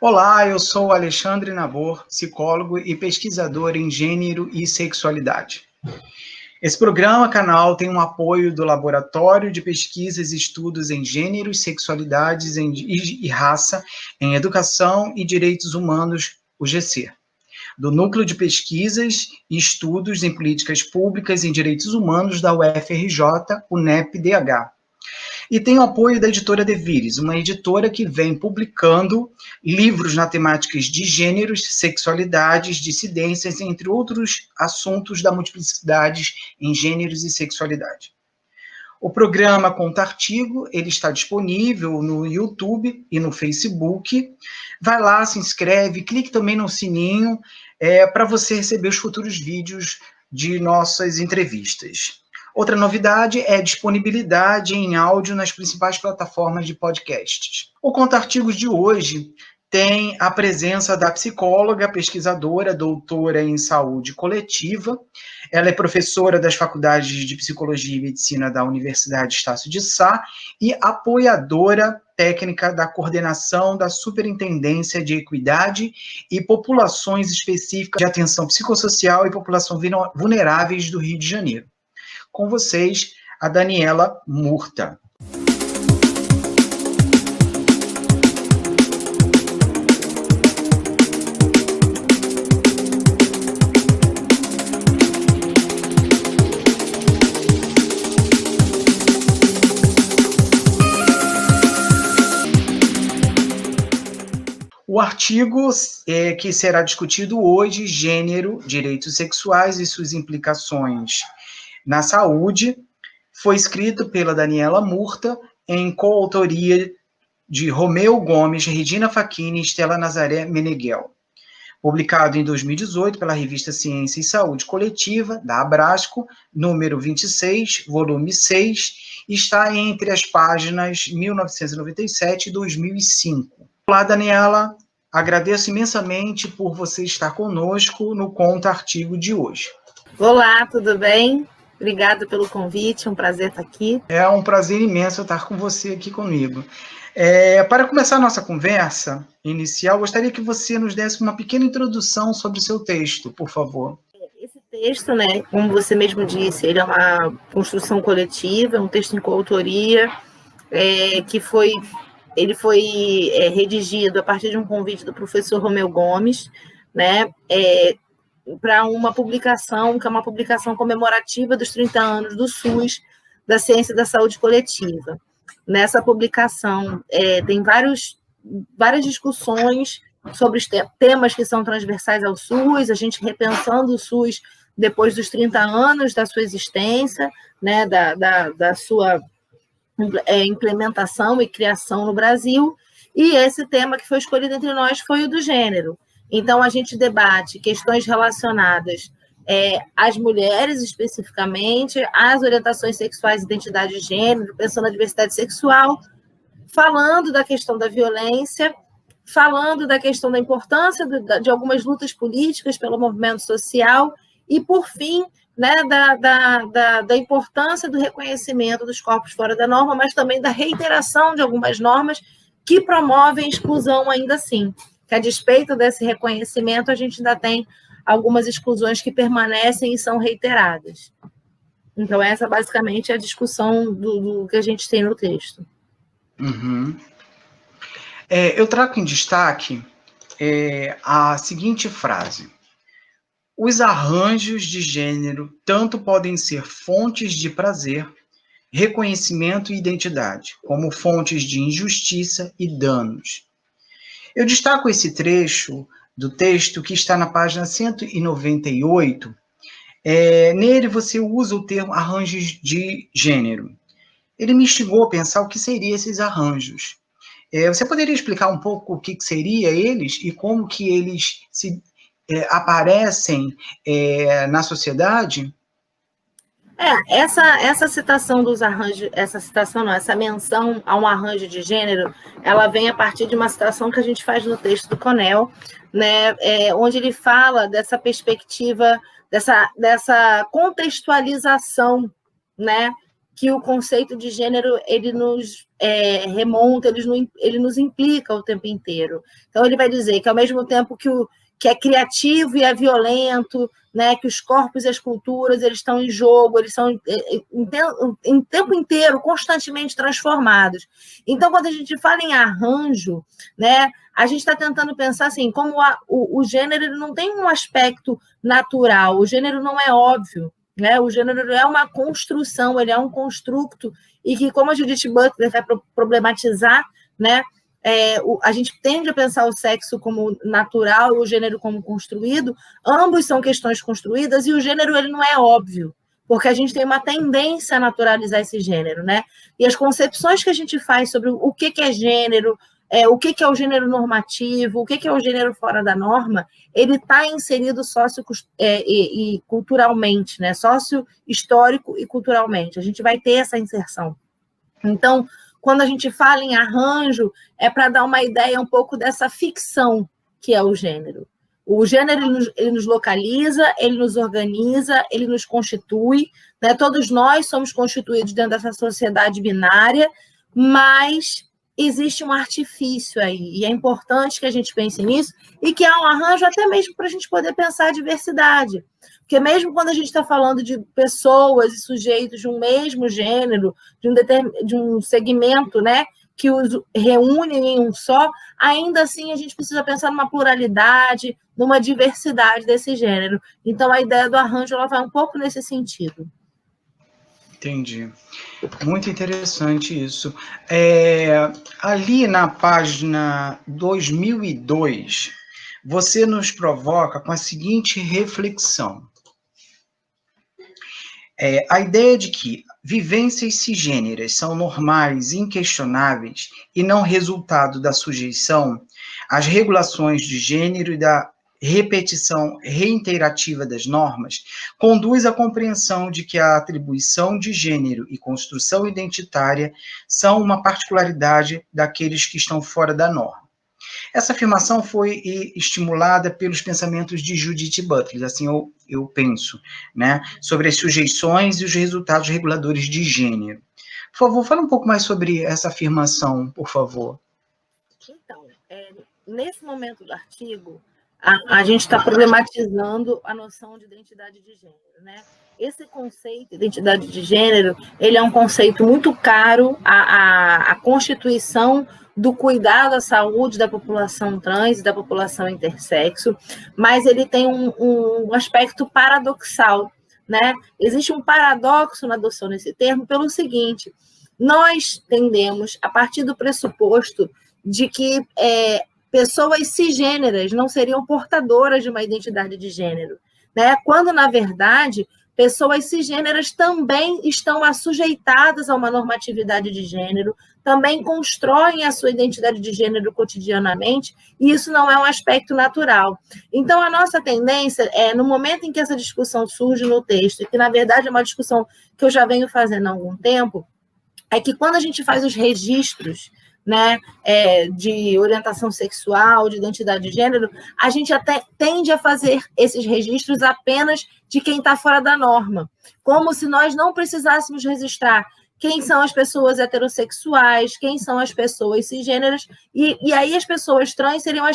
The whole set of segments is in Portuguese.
Olá, eu sou Alexandre Nabor, psicólogo e pesquisador em gênero e sexualidade. Esse canal tem um apoio do Laboratório de Pesquisas e Estudos em Gêneros, Sexualidades e Raça em Educação e Direitos Humanos, o GC, do Núcleo de Pesquisas e Estudos em Políticas Públicas em Direitos Humanos da UFRJ, UNEP-DH. E tem o apoio da editora Devires, uma editora que vem publicando livros na temáticas de gêneros, sexualidades, dissidências, entre outros assuntos da multiplicidade em gêneros e sexualidade. O programa Conta Artigo, ele está disponível no YouTube e no Facebook. Vai lá, se inscreve, clique também no sininho para você receber os futuros vídeos de nossas entrevistas. Outra novidade é a disponibilidade em áudio nas principais plataformas de podcasts. O Conta Artigos de hoje tem a presença da psicóloga, pesquisadora, doutora em saúde coletiva. Ela é professora das faculdades de Psicologia e Medicina da Universidade Estácio de Sá e apoiadora técnica da coordenação da Superintendência de Equidade e Populações Específicas de Atenção Psicossocial e População Vulneráveis do Rio de Janeiro. Com vocês, a Daniela Murta. O artigo que será discutido hoje, Gênero, Direitos Sexuais e suas implicações na saúde, foi escrito pela Daniela Murta, em coautoria de Romeu Gomes, Regina Facchini e Estela Nazaré Meneghel. Publicado em 2018 pela revista Ciência e Saúde Coletiva, da Abrasco, número 26, volume 6, está entre as páginas 1997 e 2005. Olá, Daniela, agradeço imensamente por você estar conosco no Conta Artigo de hoje. Olá, tudo bem? Obrigada pelo convite, é um prazer estar aqui. É um prazer imenso estar com você aqui comigo. Para começar a nossa conversa inicial, gostaria que você nos desse uma pequena introdução sobre o seu texto, por favor. Esse texto, né, como você mesmo disse, ele é uma construção coletiva, é um texto em coautoria, ele foi redigido a partir de um convite do professor Romeu Gomes, né, para uma publicação, que é uma publicação comemorativa dos 30 anos do SUS, da Ciência da Saúde Coletiva. Nessa publicação tem várias discussões sobre os temas que são transversais ao SUS, a gente repensando o SUS depois dos 30 anos da sua existência, né, da sua implementação e criação no Brasil, e esse tema que foi escolhido entre nós foi o do gênero. Então, a gente debate questões relacionadas às mulheres, especificamente, às orientações sexuais e identidade de gênero, pensando na diversidade sexual, falando da questão da violência, falando da questão da importância de algumas lutas políticas pelo movimento social e, por fim, né, da importância do reconhecimento dos corpos fora da norma, mas também da reiteração de algumas normas que promovem exclusão ainda assim. Que, a despeito desse reconhecimento, a gente ainda tem algumas exclusões que permanecem e são reiteradas. Então, essa basicamente é a discussão do que a gente tem no texto. Uhum. Eu trago em destaque a seguinte frase: os arranjos de gênero tanto podem ser fontes de prazer, reconhecimento e identidade, como fontes de injustiça e danos. Eu destaco esse trecho do texto que está na página 198. Nele você usa o termo arranjos de gênero. Ele me instigou a pensar o que seriam esses arranjos. Você poderia explicar um pouco o que seriam eles e como que eles aparecem na sociedade? Essa citação dos arranjos, essa menção a um arranjo de gênero, ela vem a partir de uma citação que a gente faz no texto do Conel, né, onde ele fala dessa perspectiva, dessa contextualização, né, que o conceito de gênero, ele nos remonta, ele nos implica o tempo inteiro. Então, ele vai dizer que, ao mesmo tempo que é criativo e é violento, né, que os corpos e as culturas eles estão em jogo, eles são em tempo inteiro, constantemente transformados. Então, quando a gente fala em arranjo, né, a gente está tentando pensar assim, como o gênero ele não tem um aspecto natural, o gênero não é óbvio, né? O gênero é uma construção, ele é um construto, e que, como a Judith Butler vai problematizar, né, a gente tende a pensar o sexo como natural e o gênero como construído, ambos são questões construídas, e o gênero ele não é óbvio, porque a gente tem uma tendência a naturalizar esse gênero, né? E as concepções que a gente faz sobre o que é gênero, o que é o gênero normativo, o que é o gênero fora da norma, ele está inserido e culturalmente, né? Sócio-histórico e culturalmente. A gente vai ter essa inserção. Então, quando a gente fala em arranjo, é para dar uma ideia um pouco dessa ficção que é o gênero. O gênero, ele nos localiza, ele nos organiza, ele nos constitui, né? Todos nós somos constituídos dentro dessa sociedade binária, mas existe um artifício aí, e é importante que a gente pense nisso, e que há um arranjo até mesmo para a gente poder pensar a diversidade. Porque mesmo quando a gente está falando de pessoas e sujeitos de um mesmo gênero, de um segmento, né, que os reúnem em um só, ainda assim a gente precisa pensar numa pluralidade, numa diversidade desse gênero. Então, a ideia do arranjo ela vai um pouco nesse sentido. Entendi. Muito interessante isso. Ali na página 2002, você nos provoca com a seguinte reflexão. A ideia de que vivências cisgêneras são normais, inquestionáveis e não resultado da sujeição às regulações de gênero e da repetição reiterativa das normas, conduz à compreensão de que a atribuição de gênero e construção identitária são uma particularidade daqueles que estão fora da norma. Essa afirmação foi estimulada pelos pensamentos de Judith Butler, assim eu penso, né, sobre as sujeições e os resultados reguladores de gênero. Por favor, fale um pouco mais sobre essa afirmação, por favor. Então, nesse momento do artigo, a gente está problematizando a noção de identidade de gênero, né? Esse conceito de identidade de gênero, ele é um conceito muito caro à constituição do cuidado à saúde da população trans e da população intersexo, mas ele tem um aspecto paradoxal, né? Existe um paradoxo na adoção desse termo pelo seguinte: nós tendemos, a partir do pressuposto de que pessoas cisgêneras não seriam portadoras de uma identidade de gênero, né? Quando, na verdade, pessoas cisgêneras também estão assujeitadas a uma normatividade de gênero, também constroem a sua identidade de gênero cotidianamente, e isso não é um aspecto natural. Então, a nossa tendência no momento em que essa discussão surge no texto, que, na verdade, é uma discussão que eu já venho fazendo há algum tempo, é que quando a gente faz os registros, né, de orientação sexual, de identidade de gênero, a gente até tende a fazer esses registros apenas de quem está fora da norma, como se nós não precisássemos registrar quem são as pessoas heterossexuais, quem são as pessoas cisgêneras, e aí as pessoas trans seriam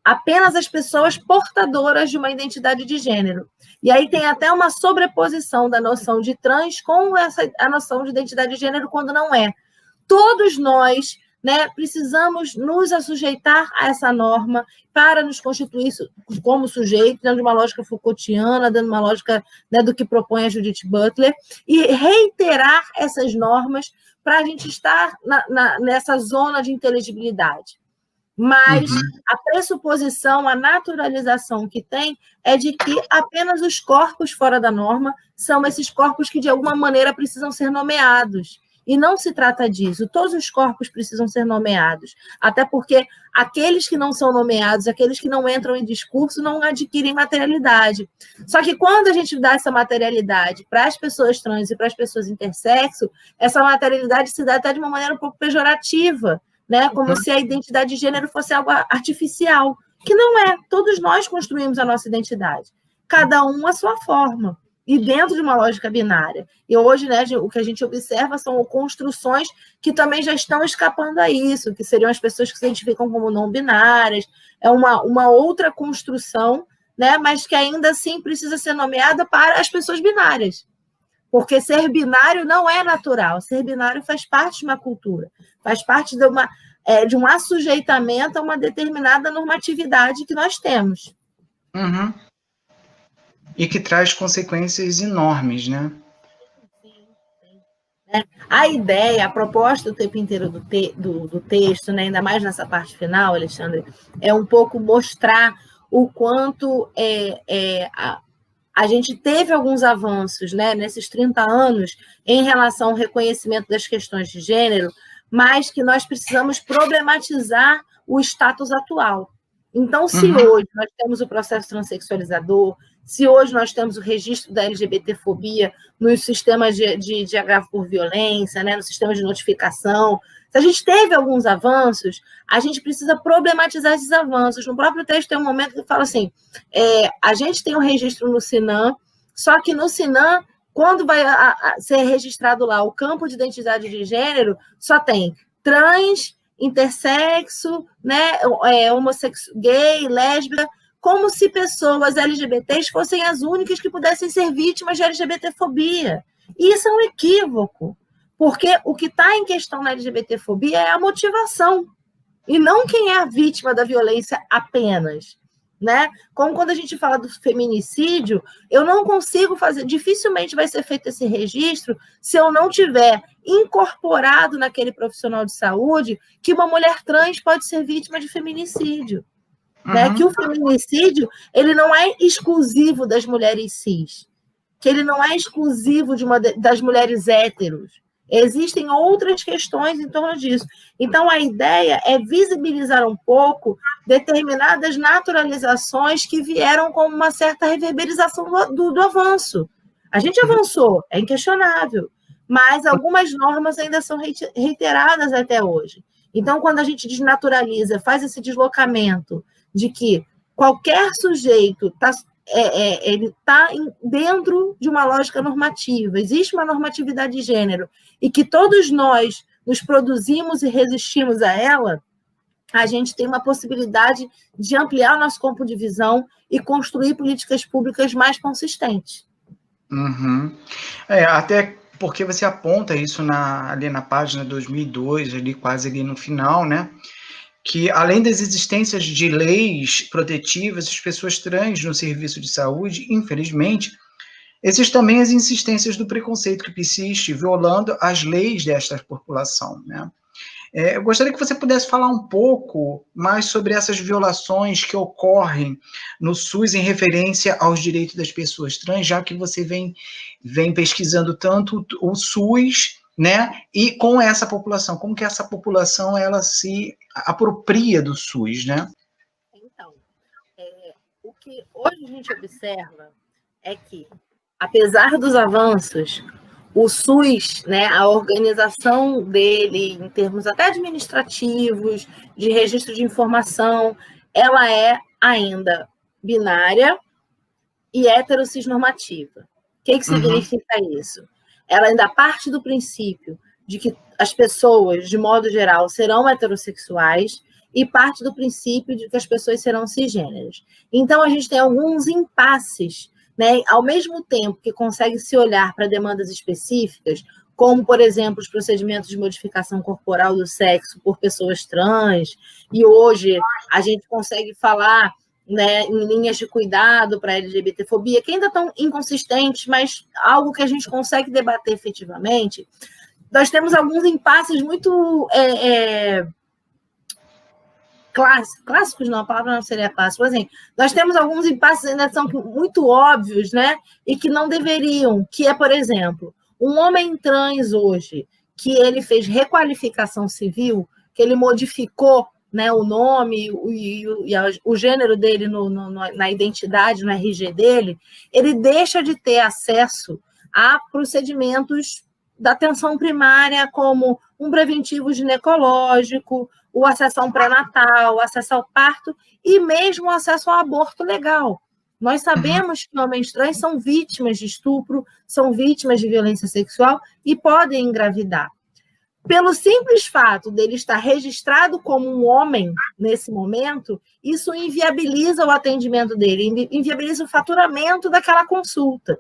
apenas as pessoas portadoras de uma identidade de gênero. E aí tem até uma sobreposição da noção de trans com a noção de identidade de gênero, quando não é. Todos nós, né, precisamos nos assujeitar a essa norma para nos constituir como sujeito, dentro de uma lógica Foucaultiana, dentro de uma lógica, né, do que propõe a Judith Butler, e reiterar essas normas para a gente estar nessa zona de inteligibilidade. Mas a pressuposição, a naturalização que tem é de que apenas os corpos fora da norma são esses corpos que, de alguma maneira, precisam ser nomeados. E não se trata disso. Todos os corpos precisam ser nomeados. Até porque aqueles que não são nomeados, aqueles que não entram em discurso, não adquirem materialidade. Só que quando a gente dá essa materialidade para as pessoas trans e para as pessoas intersexo, essa materialidade se dá até de uma maneira um pouco pejorativa, né? Como se a identidade de gênero fosse algo artificial, que não é. Todos nós construímos a nossa identidade, cada um à sua forma, e dentro de uma lógica binária. E hoje, né, o que a gente observa são construções que também já estão escapando a isso, que seriam as pessoas que se identificam como não binárias, é uma outra construção, né, mas que ainda assim precisa ser nomeada para as pessoas binárias. Porque ser binário não é natural, ser binário faz parte de uma cultura, faz parte de um assujeitamento a uma determinada normatividade que nós temos. Uhum. E que traz consequências enormes, né? A ideia, a proposta o tempo inteiro do texto, né, ainda mais nessa parte final, Alexandre, é um pouco mostrar o quanto a gente teve alguns avanços, né, nesses 30 anos em relação ao reconhecimento das questões de gênero, mas que nós precisamos problematizar o status atual. Então, se hoje nós temos o processo transexualizador, se hoje nós temos o registro da LGBTfobia nos sistemas de agravo por violência, né, no sistema de notificação, se a gente teve alguns avanços, a gente precisa problematizar esses avanços. No próprio texto tem um momento que fala assim, a gente tem um registro no SINAM, só que no SINAM, quando vai ser registrado lá o campo de identidade de gênero, só tem trans, intersexo, né, homossexual, gay, lésbica, como se pessoas LGBTs fossem as únicas que pudessem ser vítimas de LGBTfobia. E isso é um equívoco, porque o que está em questão na LGBTfobia é a motivação, e não quem é a vítima da violência apenas. Né? Como quando a gente fala do feminicídio, eu não consigo fazer, dificilmente vai ser feito esse registro se eu não tiver incorporado naquele profissional de saúde que uma mulher trans pode ser vítima de feminicídio. Né? Que o feminicídio ele não é exclusivo das mulheres cis, que ele não é exclusivo das mulheres héteros. Existem outras questões em torno disso. Então, a ideia é visibilizar um pouco determinadas naturalizações que vieram com uma certa reverberização do avanço. A gente avançou, é inquestionável, mas algumas normas ainda são reiteradas até hoje. Então, quando a gente desnaturaliza, faz esse deslocamento de que qualquer sujeito ele está dentro de uma lógica normativa, existe uma normatividade de gênero, e que todos nós nos produzimos e resistimos a ela, a gente tem uma possibilidade de ampliar o nosso campo de visão e construir políticas públicas mais consistentes. Até porque você aponta isso ali na página 2002, ali quase ali no final, né? Que, além das existências de leis protetivas às pessoas trans no serviço de saúde, infelizmente, existem também as insistências do preconceito que persiste, violando as leis desta população, né? Eu gostaria que você pudesse falar um pouco mais sobre essas violações que ocorrem no SUS em referência aos direitos das pessoas trans, já que você vem pesquisando tanto o SUS, né, e com essa população, como que essa população ela se apropria do SUS, né? Então, o que hoje a gente observa é que, apesar dos avanços, o SUS, né, a organização dele, em termos até administrativos, de registro de informação, ela é ainda binária e heterocisnormativa. O que significa isso? Ela ainda parte do princípio de que as pessoas, de modo geral, serão heterossexuais e parte do princípio de que as pessoas serão cisgêneras. Então, a gente tem alguns impasses, né? Ao mesmo tempo que consegue se olhar para demandas específicas, como, por exemplo, os procedimentos de modificação corporal do sexo por pessoas trans, e hoje a gente consegue falar, né, em linhas de cuidado para a LGBTfobia, que ainda estão inconsistentes, mas algo que a gente consegue debater efetivamente. Nós temos alguns impasses muito clássicos, não, a palavra não seria clássico, mas assim, nós temos alguns impasses ainda que são muito óbvios, né, e que não deveriam, que é, por exemplo, um homem trans hoje, que ele fez requalificação civil, que ele modificou, né, o nome e o gênero dele na identidade, no RG dele, ele deixa de ter acesso a procedimentos da atenção primária, como um preventivo ginecológico, o acesso a um pré-natal, o acesso ao parto e mesmo o acesso ao aborto legal. Nós sabemos que homens trans são vítimas de estupro, são vítimas de violência sexual e podem engravidar. Pelo simples fato dele estar registrado como um homem nesse momento, isso inviabiliza o atendimento dele, inviabiliza o faturamento daquela consulta.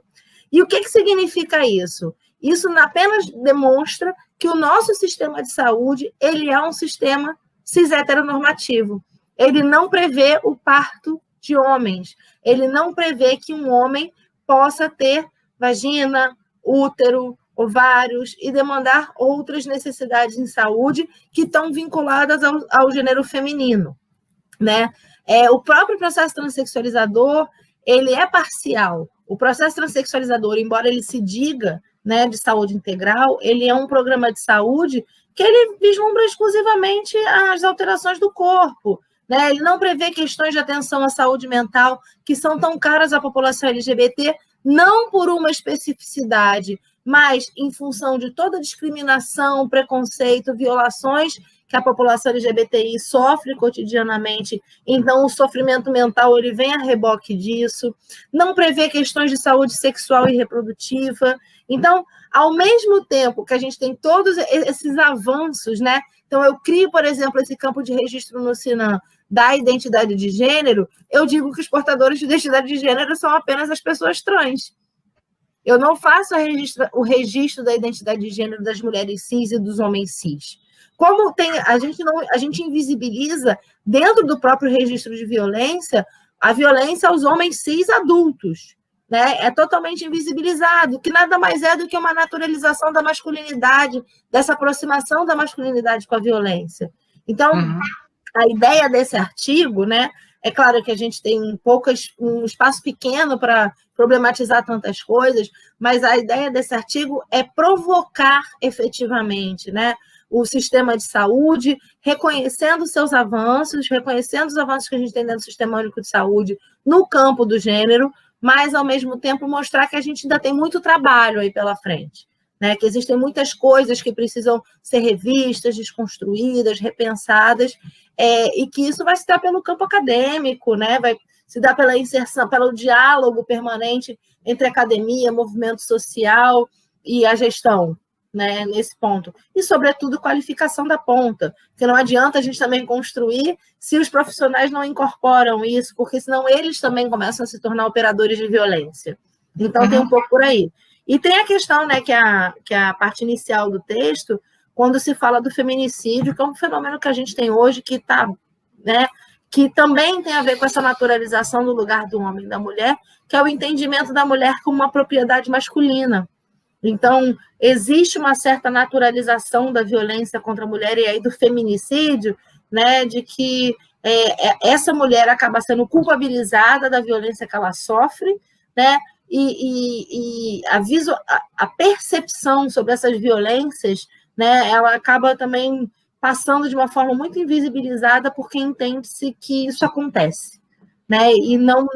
E o que significa isso? Isso apenas demonstra que o nosso sistema de saúde ele é um sistema cis-heteronormativo. Ele não prevê o parto de homens. Ele não prevê que um homem possa ter vagina, útero, ovários e demandar outras necessidades em saúde que estão vinculadas ao gênero feminino, né? O próprio processo transexualizador, ele é parcial. O processo transexualizador, embora ele se diga, né, de saúde integral, ele é um programa de saúde que ele vislumbra exclusivamente as alterações do corpo, né? Ele não prevê questões de atenção à saúde mental que são tão caras à população LGBT, não por uma especificidade, mas em função de toda a discriminação, preconceito, violações que a população LGBTI sofre cotidianamente, então o sofrimento mental ele vem a reboque disso, não prevê questões de saúde sexual e reprodutiva. Então, ao mesmo tempo que a gente tem todos esses avanços, né? Então, eu crio, por exemplo, esse campo de registro no Sinam da identidade de gênero, eu digo que os portadores de identidade de gênero são apenas as pessoas trans. Eu não faço o registro da identidade de gênero das mulheres cis e dos homens cis. Como a gente invisibiliza, dentro do próprio registro de violência, a violência aos homens cis adultos, né? É totalmente invisibilizado, que nada mais é do que uma naturalização da masculinidade, dessa aproximação da masculinidade com a violência. Então, a ideia desse artigo, né? É claro que a gente tem um espaço pequeno para problematizar tantas coisas, mas a ideia desse artigo é provocar efetivamente, né, o sistema de saúde, reconhecendo seus avanços, reconhecendo os avanços que a gente tem dentro do Sistema Único de Saúde no campo do gênero, mas, ao mesmo tempo, mostrar que a gente ainda tem muito trabalho aí pela frente, né, que existem muitas coisas que precisam ser revistas, desconstruídas, repensadas, e que isso vai se dar pelo campo acadêmico, né, vai se dar pela inserção, pelo diálogo permanente entre academia, movimento social e a gestão, né, nesse ponto. E, sobretudo, qualificação da ponta, porque não adianta a gente também construir se os profissionais não incorporam isso, porque senão eles também começam a se tornar operadores de violência. Então, tem um pouco por aí. E tem a questão, né, que é a parte inicial do texto, quando se fala do feminicídio, que é um fenômeno que a gente tem hoje, que está, né, que também tem a ver com essa naturalização do lugar do homem e da mulher, que é o entendimento da mulher como uma propriedade masculina. Então, existe uma certa naturalização da violência contra a mulher e aí do feminicídio, né, de que essa mulher acaba sendo culpabilizada da violência que ela sofre, né, e a percepção sobre essas violências, né, ela acaba também passando de uma forma muito invisibilizada porque entende-se que isso acontece, né, e não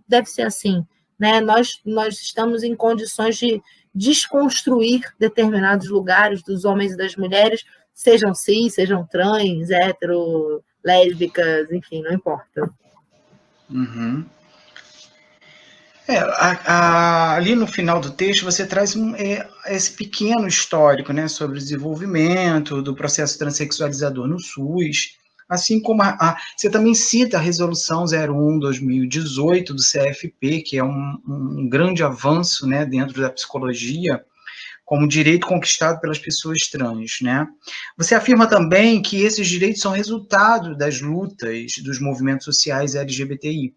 deve ser assim, né, nós estamos em condições de desconstruir determinados lugares dos homens e das mulheres, sejam cis, sejam trans, hétero, lésbicas, enfim, não importa. Ali no final do texto você traz esse pequeno histórico, né, sobre o desenvolvimento do processo transexualizador no SUS, assim como você também cita a Resolução 01/2018 do CFP, que é um grande avanço, né, dentro da psicologia, como direito conquistado pelas pessoas trans, né? Você afirma também que esses direitos são resultado das lutas dos movimentos sociais LGBTI.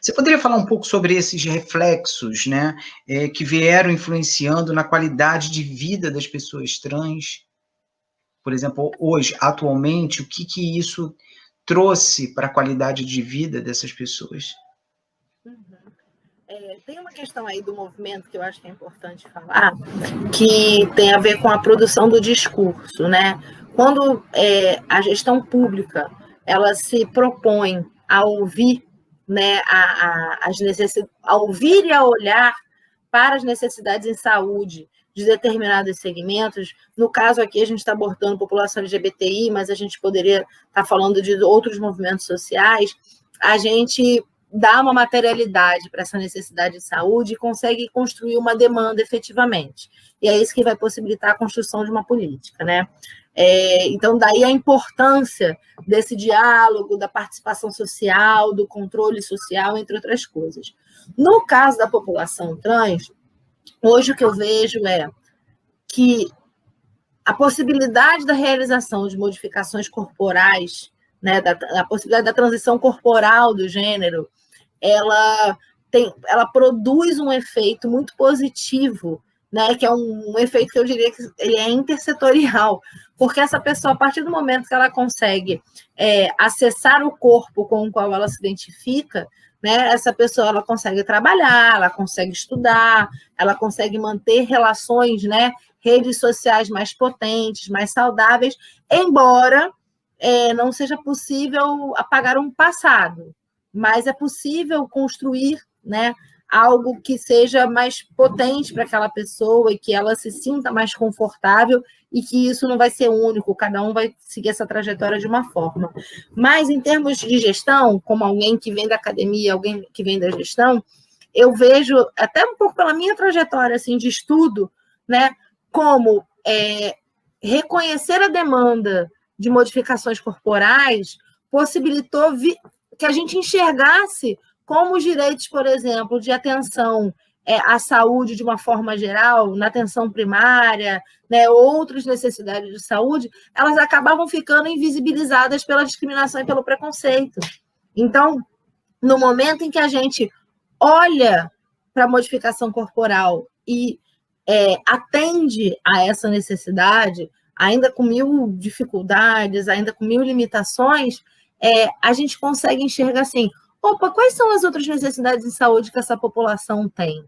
Você poderia falar um pouco sobre esses reflexos, né, que vieram influenciando na qualidade de vida das pessoas trans? Por exemplo, hoje, atualmente, o que isso trouxe para a qualidade de vida dessas pessoas? Tem uma questão aí do movimento que eu acho que é importante falar, que tem a ver com a produção do discurso, né? Quando a gestão pública ela se propõe a ouvir, né, a ouvir e a olhar para as necessidades em saúde de determinados segmentos. No caso aqui, a gente está abordando a população LGBTI, mas a gente poderia estar falando de outros movimentos sociais. A gente dá uma materialidade para essa necessidade de saúde e consegue construir uma demanda efetivamente. E é isso que vai possibilitar a construção de uma política, né? Então, daí a importância desse diálogo, da participação social, do controle social, entre outras coisas. No caso da população trans, hoje o que eu vejo é que a possibilidade da realização de modificações corporais, né, a possibilidade da transição corporal do gênero, ela produz um efeito muito positivo, né, que é um efeito que eu diria que ele é intersetorial, porque essa pessoa, a partir do momento que ela consegue acessar o corpo com o qual ela se identifica, né, essa pessoa ela consegue trabalhar, ela consegue estudar, ela consegue manter relações, né, redes sociais mais potentes, mais saudáveis, embora não seja possível apagar um passado, mas é possível construir, né, algo que seja mais potente para aquela pessoa e que ela se sinta mais confortável e que isso não vai ser único, cada um vai seguir essa trajetória de uma forma. Mas, em termos de gestão, como alguém que vem da academia, alguém que vem da gestão, eu vejo, até um pouco pela minha trajetória assim, de estudo, né, como reconhecer a demanda de modificações corporais possibilitou que a gente enxergasse como os direitos, por exemplo, de atenção à saúde de uma forma geral, na atenção primária, né, outras necessidades de saúde, elas acabavam ficando invisibilizadas pela discriminação e pelo preconceito. Então, no momento em que a gente olha para a modificação corporal e atende a essa necessidade, ainda com 1000 dificuldades, ainda com 1000 limitações, a gente consegue enxergar assim, opa, quais são as outras necessidades de saúde que essa população tem?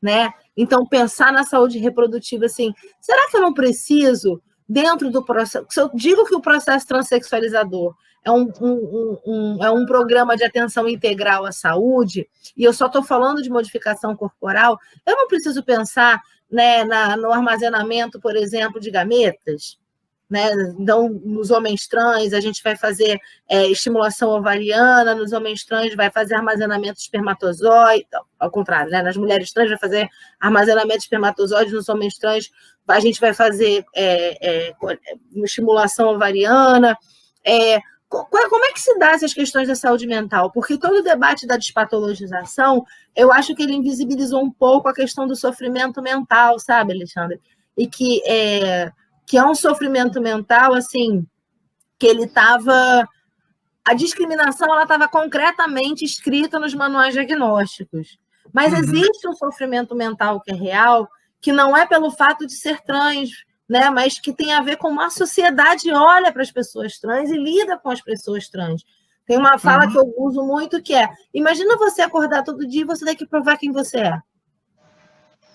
Né? Então, pensar na saúde reprodutiva, assim, será que eu não preciso, dentro do processo, se eu digo que o processo transexualizador é um programa de atenção integral à saúde, e eu só estou falando de modificação corporal, eu não preciso pensar, né, no armazenamento, por exemplo, de gametas, né? Então, nos homens trans, a gente vai fazer estimulação ovariana, nos homens trans vai fazer armazenamento de espermatozoide, ao contrário, né? Nas mulheres trans vai fazer armazenamento de espermatozoide, nos homens trans a gente vai fazer estimulação ovariana. Como é que se dá essas questões da saúde mental? Porque todo o debate da despatologização, eu acho que ele invisibilizou um pouco a questão do sofrimento mental, sabe, Alexandre? E que é um sofrimento mental, assim, que ele estava... A discriminação, ela estava concretamente escrita nos manuais diagnósticos. Mas existe um sofrimento mental que é real, que não é pelo fato de ser trans, né, mas que tem a ver com como a sociedade olha para as pessoas trans e lida com as pessoas trans. Tem uma fala que eu uso muito que é: imagina você acordar todo dia e você ter que provar quem você é.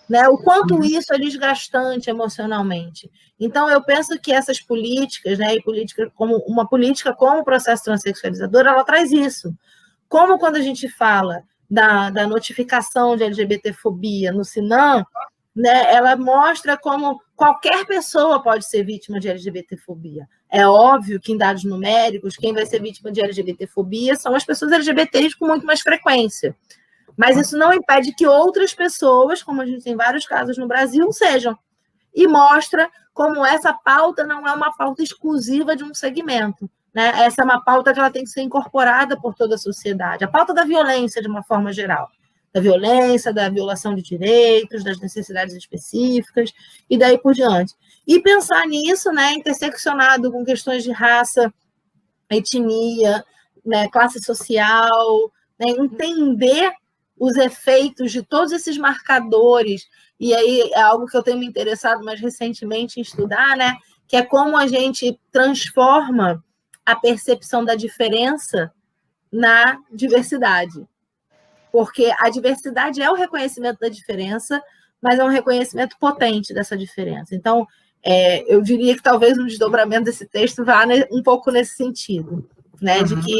Né? O quanto isso é desgastante emocionalmente. Então, eu penso que essas políticas, né, e uma política como o processo transexualizador, ela traz isso. Como quando a gente fala da notificação de LGBTfobia no Sinam, né, ela mostra como qualquer pessoa pode ser vítima de LGBTfobia. É óbvio que, em dados numéricos, quem vai ser vítima de LGBTfobia são as pessoas LGBTs com muito mais frequência. Mas isso não impede que outras pessoas, como a gente tem vários casos no Brasil, sejam. E mostra como essa pauta não é uma pauta exclusiva de um segmento. Né? Essa é uma pauta que ela tem que ser incorporada por toda a sociedade. A pauta da violência, de uma forma geral. Da violência, da violação de direitos, das necessidades específicas, e daí por diante. E pensar nisso, né, interseccionado com questões de raça, etnia, né, classe social, né, entender os efeitos de todos esses marcadores, e aí é algo que eu tenho me interessado mais recentemente em estudar, né, que é como a gente transforma a percepção da diferença na diversidade. Porque a diversidade é o reconhecimento da diferença, mas é um reconhecimento potente dessa diferença. Então, eu diria que talvez o desdobramento desse texto vá um pouco nesse sentido, né, de que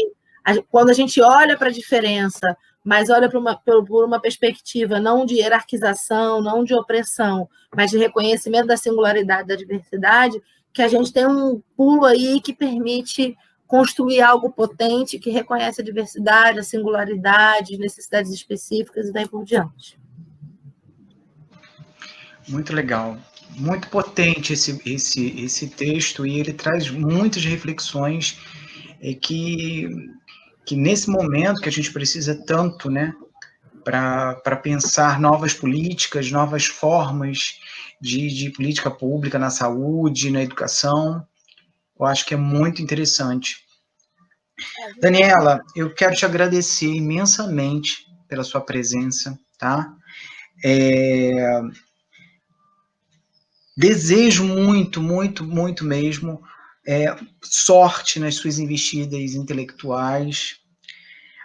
quando a gente olha para a diferença, mas olha por uma perspectiva não de hierarquização, não de opressão, mas de reconhecimento da singularidade da diversidade, que a gente tem um pulo aí que permite construir algo potente que reconhece a diversidade, a singularidade, necessidades específicas e daí por diante. Muito legal. Muito potente esse texto, e ele traz muitas reflexões que nesse momento que a gente precisa tanto, né, para pensar novas políticas, novas formas de política pública na saúde, na educação. Eu acho que é muito interessante. Daniela, eu quero te agradecer imensamente pela sua presença, tá? Desejo muito, muito, muito mesmo sorte nas suas investidas intelectuais.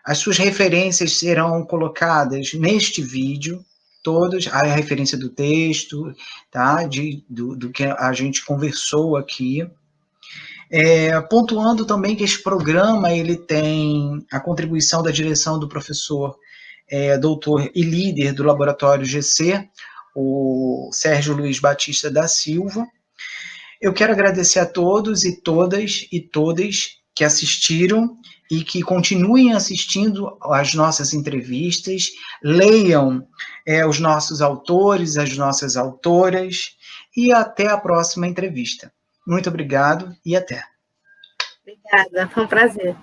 As suas referências serão colocadas neste vídeo, todas, a referência do texto, tá? Do que a gente conversou aqui. Pontuando também que esse programa ele tem a contribuição da direção do professor doutor e líder do Laboratório GC, o Sérgio Luiz Batista da Silva. Eu quero agradecer a todos e todas que assistiram e que continuem assistindo às nossas entrevistas, leiam os nossos autores, as nossas autoras, e até a próxima entrevista. Muito obrigado e até. Obrigada, foi um prazer.